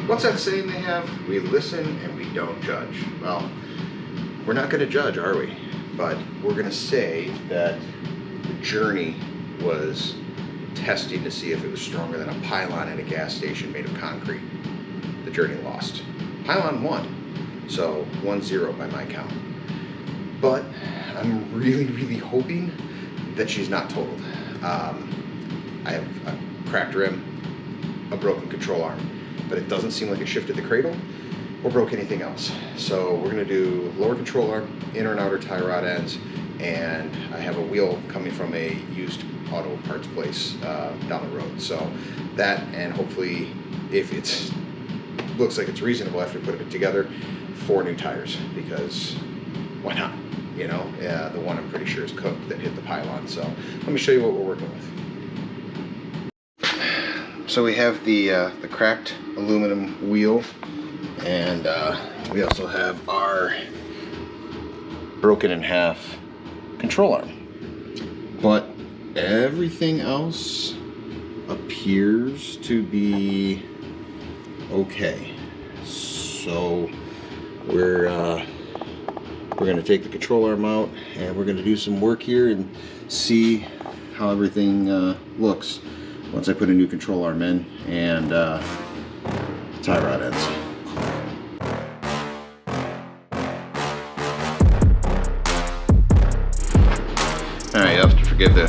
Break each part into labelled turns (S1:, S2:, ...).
S1: What's that saying they have? We listen and we don't judge. Well, we're not going to judge, are we? But we're going to say that the journey was testing to see if it was stronger than a pylon at a gas station made of concrete. The journey lost. Pylon won. So 1-0 by my count. But I'm really hoping that she's not totaled. I have a cracked rim, a broken control arm, but it doesn't seem like it shifted the cradle or broke anything else. So we're gonna do lower control arm, inner and outer tie rod ends, and I have a wheel coming from a used auto parts place down the road. So that, and hopefully if it looks like it's reasonable after putting it together, 4 new tires, because why not? You know, the one I'm pretty sure is cooked that hit the pylon. So let me show you what we're working with. So we have the cracked aluminum wheel, and we also have our broken in half control arm. But everything else appears to be okay. So we're going to take the control arm out, and we're going to do some work here and see how everything looks once I put a new control arm in and tie rod ends. Alright, you have to forgive the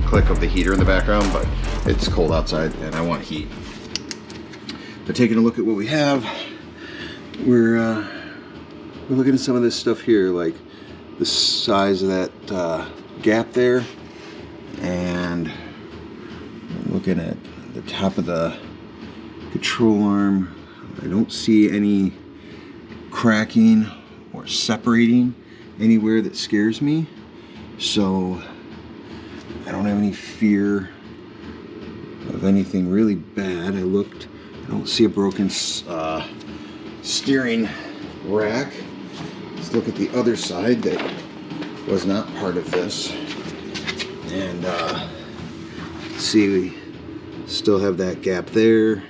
S1: click of the heater in the background, but it's cold outside and I want heat. But taking a look at what we have, we're looking at some of this stuff here, like the size of that gap there, and looking at the top of the control arm. I don't see any cracking or separating anywhere that scares me, so I don't have any fear of anything really bad. I don't see a broken steering rack. Let's look at the other side that was not part of this, and see, we still have that gap there.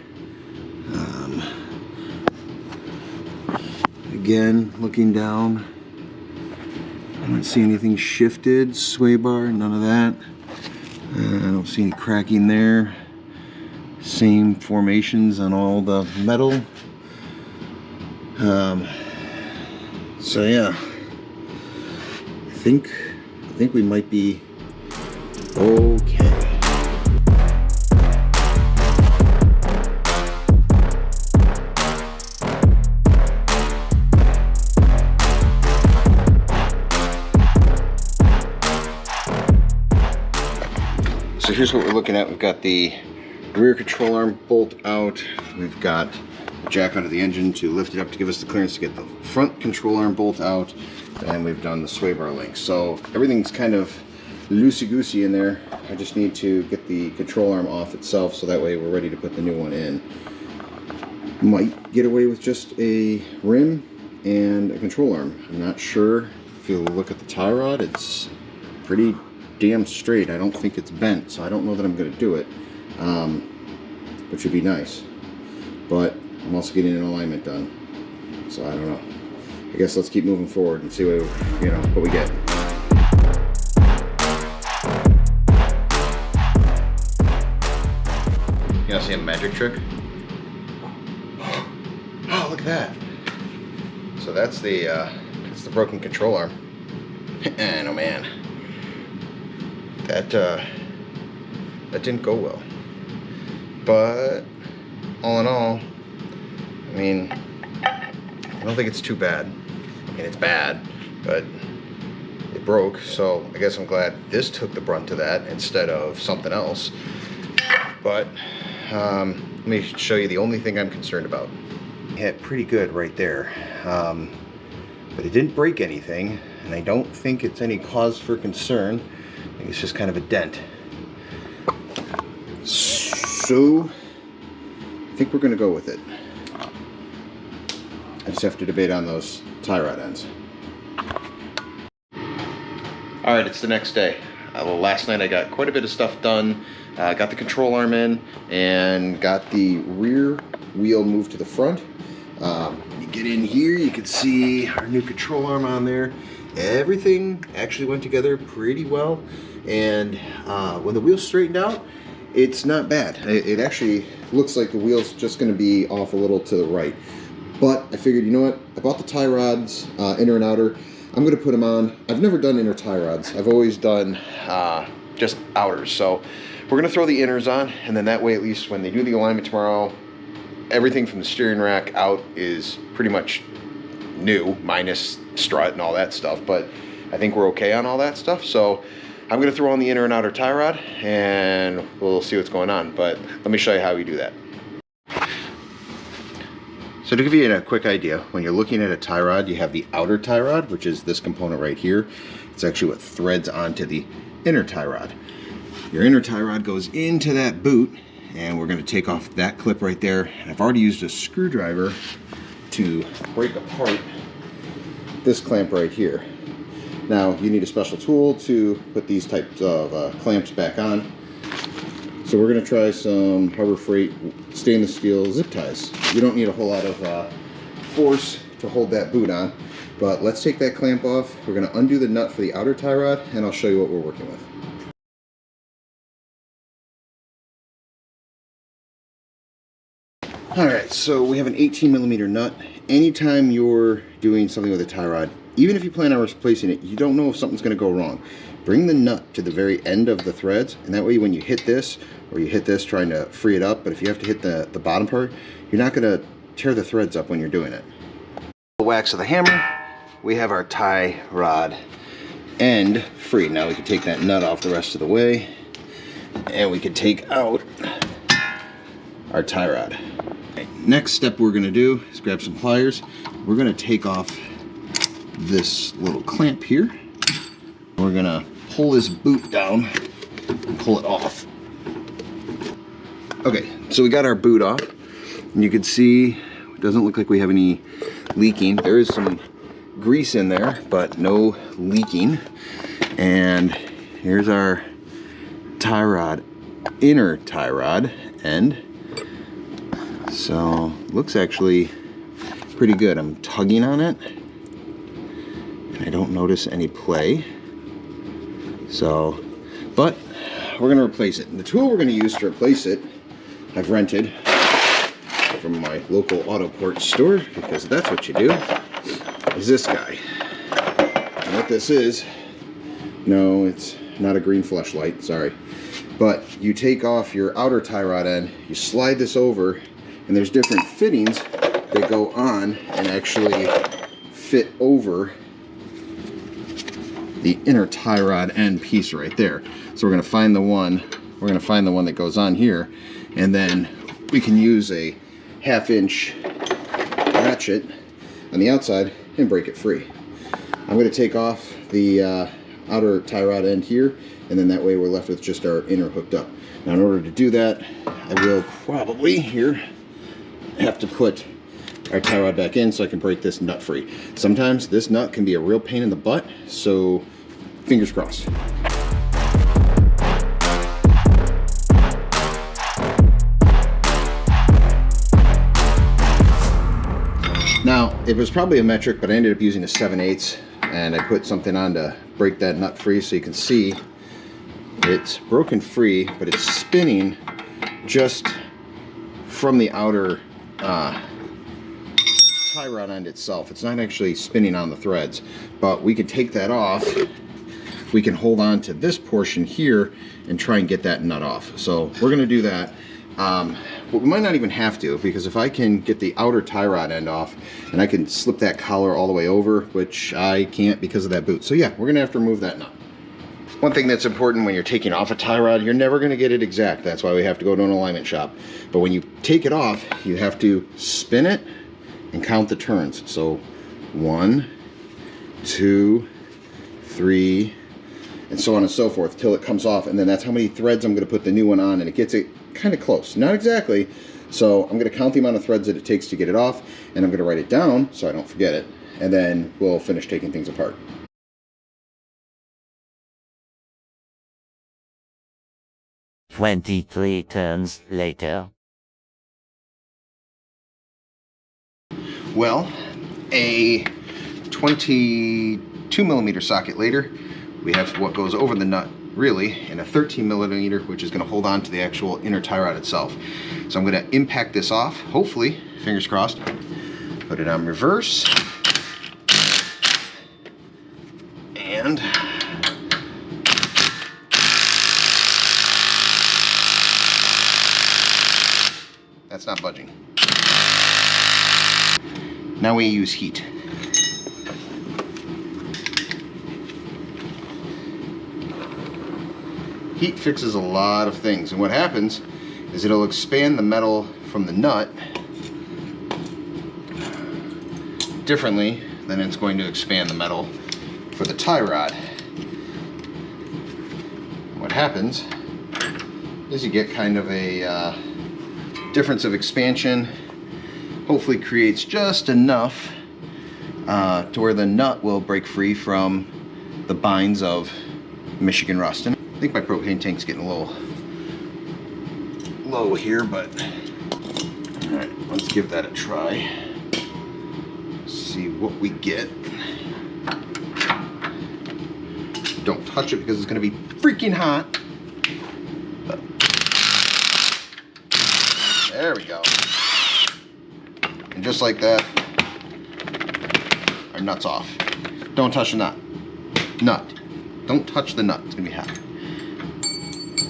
S1: Again, looking down, I don't see anything shifted, sway bar, none of that. I don't see any cracking there. Same formations on all the metal. So yeah, I think we might be okay. So here's what we're looking at. We've got the rear control arm bolt out. We've got a jack under the engine to lift it up to give us the clearance to get the front control arm bolt out, and we've done the sway bar link. So everything's kind of loosey-goosey in there. I just need to get the control arm off itself, so that way we're ready to put the new one in. Might get away with just a rim and a control arm. I'm not sure. If you look at the tie rod, it's pretty damn straight. I don't think it's bent, so I don't know that I'm going to do it, which would be nice. But I'm also getting an alignment done, so I don't know. I guess let's keep moving forward and see what we get. You want to see a magic trick? Oh, look at that! So that's the broken control arm. And oh man, that didn't go well. But all in all, I mean, I don't think it's too bad. I mean, it's bad, but it broke, so I guess I'm glad this took the brunt of that instead of something else. But let me show you the only thing I'm concerned about. It hit pretty good right there, but it didn't break anything, and I don't think it's any cause for concern. I think it's just kind of a dent. So I think we're going to go with it. I just have to debate on those tie rod ends. Alright, it's the next day. Well, last night I got quite a bit of stuff done. Got the control arm in and got the rear wheel moved to the front. You get in here, you can see our new control arm on there. Everything actually went together pretty well, and when the wheel's straightened out, it's not bad. It actually looks like the wheel's just going to be off a little to the right. But I figured, you know what? I bought the tie rods, inner and outer. I'm going to put them on. I've never done inner tie rods. I've always done just outers. So we're going to throw the inners on, and then that way, at least when they do the alignment tomorrow, everything from the steering rack out is pretty much new, minus strut and all that stuff. But I think we're okay on all that stuff. So I'm going to throw on the inner and outer tie rod, and we'll see what's going on. But let me show you how we do that. So to give you a quick idea, when you're looking at a tie rod, you have the outer tie rod, which is this component right here. It's actually what threads onto the inner tie rod. Your inner tie rod goes into that boot, and we're going to take off that clip right there. And I've already used a screwdriver to break apart this clamp right here. Now, you need a special tool to put these types of clamps back on. So we're going to try some Harbor Freight stainless steel zip ties. You don't need a whole lot of force to hold that boot on, but let's take that clamp off. We're going to undo the nut for the outer tie rod, and I'll show you what we're working with. Alright, so we have an 18mm nut. Anytime you're doing something with a tie rod, even if you plan on replacing it, you don't know if something's going to go wrong. Bring the nut to the very end of the threads, and that way when you hit this, or you hit this trying to free it up, but if you have to hit the bottom part, you're not going to tear the threads up when you're doing it. The wax of the hammer, we have our tie rod end free. Now we can take that nut off the rest of the way, and we can take out our tie rod. Next step we're going to do is grab some pliers. We're going to take off this little clamp here. We're going to pull this boot down and pull it off. Okay, so we got our boot off, and you can see it doesn't look like we have any leaking. There is some grease in there, but no leaking. And here's our tie rod, inner tie rod end. So looks actually pretty good. I'm tugging on it, and I don't notice any play. So, but we're going to replace it. And the tool we're going to use to replace it, I've rented from my local auto parts store, because that's what you do, is this guy. And what this is, no, it's not a green fleshlight, sorry. But you take off your outer tie rod end, you slide this over, and there's different fittings that go on and actually fit over the inner tie rod end piece right there. So we're going to find the one, that goes on here, and then we can use a 1/2-inch ratchet on the outside and break it free. I'm going to take off the outer tie rod end here, and then that way we're left with just our inner hooked up. Now in order to do that, I will probably here have to put our tie rod back in so I can break this nut free. Sometimes this nut can be a real pain in the butt, so fingers crossed. Now, it was probably a metric, but I ended up using a 7/8, and I put something on to break that nut free, so you can see it's broken free, but it's spinning just from the outer tie rod end itself. It's not actually spinning on the threads, but we can take that off. We can hold on to this portion here and try and get that nut off. So we're going to do that. But we might not even have to, because if I can get the outer tie rod end off and I can slip that collar all the way over, which I can't because of that boot. So yeah, we're going to have to remove that nut. One thing that's important when you're taking off a tie rod, you're never going to get it exact. That's why we have to go to an alignment shop. But when you take it off, you have to spin it and count the turns. So 1, 2, 3, and so on and so forth till it comes off, and then that's how many threads I'm going to put the new one on, and it gets it kind of close, not exactly. So I'm going to count the amount of threads that it takes to get it off, and I'm going to write it down so I don't forget it, and then we'll finish taking things apart.
S2: "23 turns later."
S1: Well, a 22mm socket later, we have what goes over the nut really, and a 13mm, which is going to hold on to the actual inner tie rod itself. So I'm going to impact this off, hopefully, fingers crossed, put it on reverse, and that's not budging. Now we use heat. Heat fixes a lot of things, and what happens is it'll expand the metal from the nut differently than it's going to expand the metal for the tie rod. What happens is you get kind of a difference of expansion. Hopefully creates just enough to where the nut will break free from the binds of Michigan rust. And I think my propane tank's getting a little low here, but all right, let's give that a try. See what we get. Don't touch it because it's going to be freaking hot. But there we go. And just like that, our nut's off. Don't touch the nut. Don't touch the nut. It's going to be hot.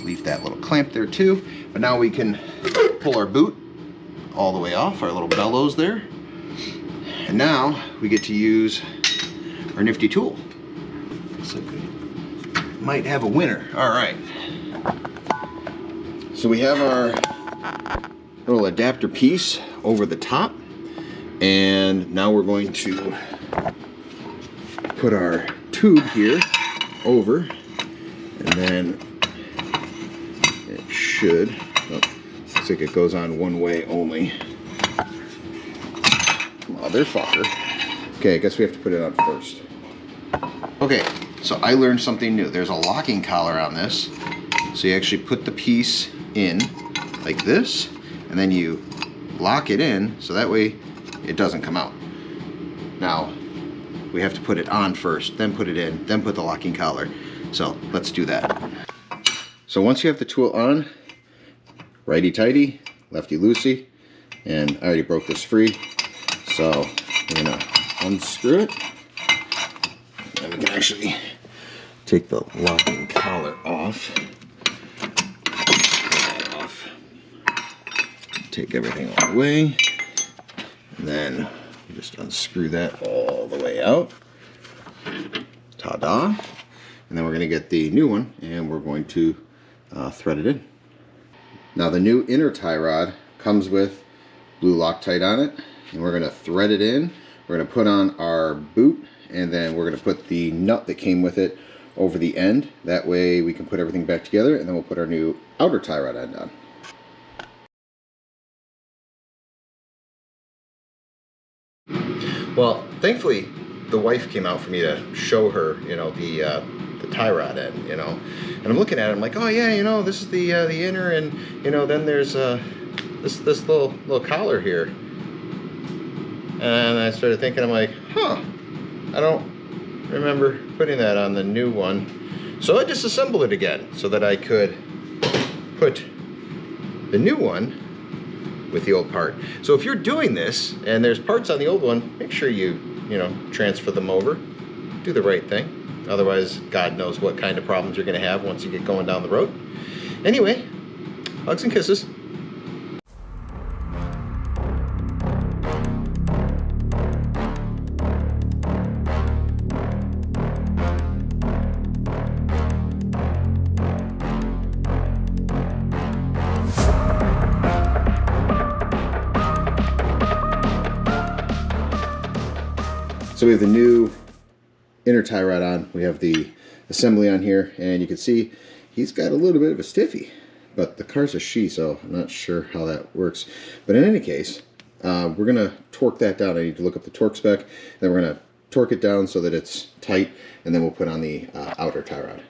S1: Leave that little clamp there too. But now we can pull our boot all the way off, our little bellows there. And now we get to use our nifty tool. Looks like we might have a winner. All right. So we have our little adapter piece over the top. And now we're going to put our tube here over, and then it should, looks like it goes on one way only. Motherfucker. Okay, I guess we have to put it on first. Okay, so I learned something new. There's a locking collar on this. So you actually put the piece in like this, and then you lock it in so that way it doesn't come out. Now, we have to put it on first, then put it in, then put the locking collar. So let's do that. So once you have the tool on, righty-tighty, lefty-loosey, and I already broke this free. So we're gonna unscrew it, and we can actually take the locking collar off. Take everything all the way, and then you just unscrew that all the way out. Ta-da! And then we're going to get the new one, and we're going to thread it in. Now the new inner tie rod comes with blue Loctite on it, and we're going to thread it in. We're going to put on our boot, and then we're going to put the nut that came with it over the end. That way we can put everything back together, and then we'll put our new outer tie rod end on. Well, thankfully, the wife came out for me to show her, you know, the tie rod end, you know. And I'm looking at it, I'm like, oh yeah, you know, this is the inner, and you know, then there's this little collar here. And I started thinking, I'm like, huh, I don't remember putting that on the new one. So I disassembled it again so that I could put the new one with the old part. So if you're doing this and there's parts on the old one, make sure you know, transfer them over. Do the right thing. Otherwise, God knows what kind of problems you're going to have once you get going down the road. Anyway, hugs and kisses. So we have the new inner tie rod on. We have the assembly on here, and you can see he's got a little bit of a stiffy, but the car's a she, so I'm not sure how that works. But in any case, we're gonna torque that down. I need to look up the torque spec. Then we're gonna torque it down so that it's tight, and then we'll put on the outer tie rod.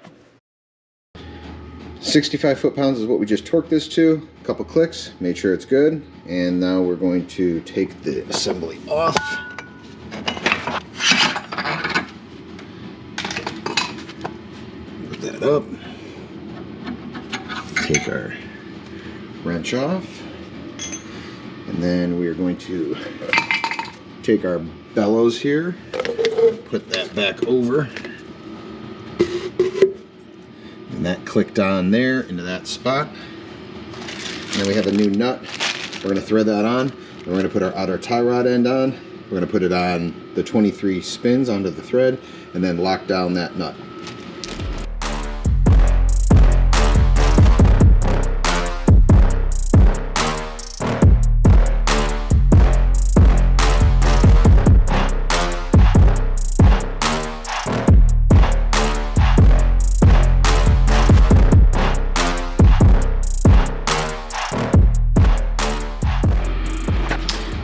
S1: 65 foot-pounds is what we just torqued this to. A couple clicks, made sure it's good, And now we're going to take the assembly off. Put that up. Take our wrench off. And then we are going to take our bellows here, put that back over. And that clicked on there into that spot. And then we have a new nut. We're going to thread that on. And we're going to put our outer tie rod end on. We're going to put it on the 23 spins onto the thread and then lock down that nut.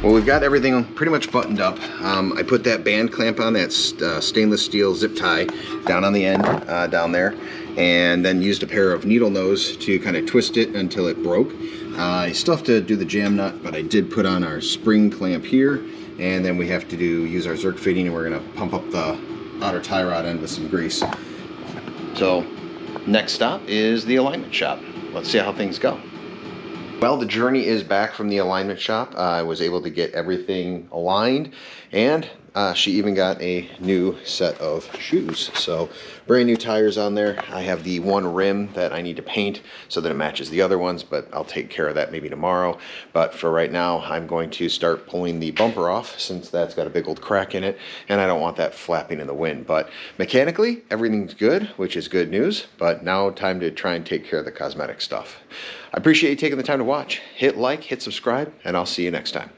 S1: Well, we've got everything pretty much buttoned up. I put that band clamp on, that stainless steel zip tie down on the end, down there, and then used a pair of needle nose to kind of twist it until it broke. I still have to do the jam nut, but I did put on our spring clamp here, and then we have to use our Zerk fitting, and we're going to pump up the outer tie rod end with some grease. So, next stop is the alignment shop. Let's see how things go. Well, the journey is back from the alignment shop. I was able to get everything aligned, and she even got a new set of shoes. So brand new tires on there. I have the one rim that I need to paint so that it matches the other ones, but I'll take care of that maybe tomorrow. But for right now, I'm going to start pulling the bumper off since that's got a big old crack in it, and I don't want that flapping in the wind. But mechanically, everything's good, which is good news. But now time to try and take care of the cosmetic stuff. I appreciate you taking the time to watch. Hit like, hit subscribe, and I'll see you next time.